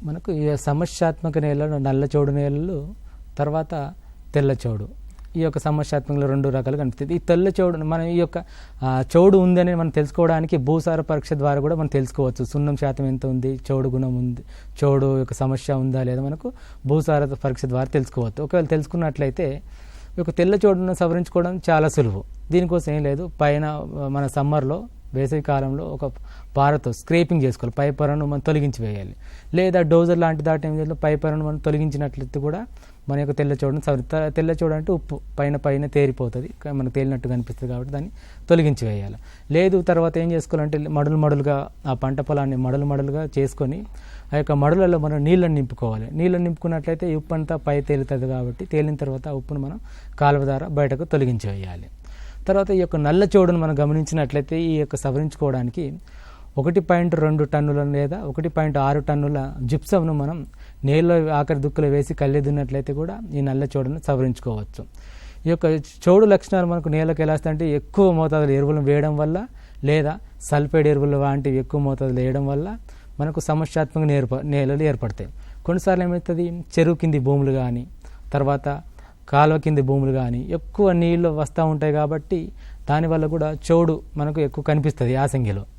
మనకు ఈ సమస్యాత్మక నేలలు నల్ల చౌడు నేలలు, తర్వాత తెల్ల చౌడు. ఈ యొక్క సమస్యాత్మకంలో 2 రకాలు కనిపిస్తుంది. ఈ తెల్ల చౌడు మనం ఈ యొక్క చౌడు ఉందని మనం తెలుసుకోవడానికి భూసార పరీక్ష ద్వారా కూడా మనం తెలుసుకోవచ్చు. సున్నం శాతం ఎంత ఉంది, చౌడు గుణం ఉంది, చౌడు యొక్క సమస్య ఉందా లేదా మనకు భూసార పరీక్ష ద్వారా తెలుసుకోవచ్చు. ఒకవేళ తెలుసుకున్నట్లయితే ఈ యొక్క తెల్ల చౌడును సవరించుకోవడం చాలా సులువు. దీనికోసం ఏం లేదు, పైన మన సమ్మర్లో వేసవి కాలంలో ఒక పారతో స్క్రేపింగ్ చేసుకోవాలి, పై పొరను మనం తొలగించి వేయాలి. లేదా డోజర్ లాంటి దాటి ఏం చేయాలి, పై పొరను మనం తొలగించినట్లయితే కూడా మన యొక్క తెల్ల చౌడును తెల్ల చౌడు అంటే ఉప్పు పైన తేరిపోతుంది, మనకు తేలినట్టు కనిపిస్తుంది కాబట్టి దాన్ని తొలగించి వేయాలి. లేదు తర్వాత ఏం చేసుకోవాలంటే మడులుగా ఆ పంట పొలాన్ని మడులుగా చేసుకొని ఆ యొక్క మడులలో మనం నీళ్ళని నింపుకోవాలి. నీళ్ళని నింపుకున్నట్లయితే ఈ ఉప్పు అంతా పై తేలుతుంది కాబట్టి తేలిన తర్వాత ఆ ఉప్పును మనం కాలువ ద్వారా బయటకు తొలగించి వేయాలి. తర్వాత ఈ యొక్క నల్ల చౌడును మనం గమనించినట్లయితే ఈ యొక్క సవరించుకోవడానికి 1.2 టన్నుల లేదా 1.6 టన్నుల జిప్సంను మనం నేలలో ఆఖరి దుక్కులో వేసి కళ్ళెదున్నట్లయితే కూడా ఈ నల్ల చౌడును సవరించుకోవచ్చు. ఈ యొక్క చౌడు లక్షణాలు మనకు నేలకు ఎలా వస్తాయంటే ఎక్కువ మోతాదులో ఎరువులను వేయడం వల్ల లేదా సల్ఫేట్ ఎరువులు వంటివి ఎక్కువ మోతాదులో వేయడం వల్ల మనకు సమస్యాత్మక నేలలు ఏర్పడతాయి. కొన్నిసార్లు ఏమవుతుంది, చెరువు కింది భూములు కానీ తర్వాత కాలువ కింది భూములు కానీ ఎక్కువ నీళ్ళు వస్తూ ఉంటాయి కాబట్టి దానివల్ల కూడా చౌడు మనకు ఎక్కువ కనిపిస్తుంది యాసంగిలో.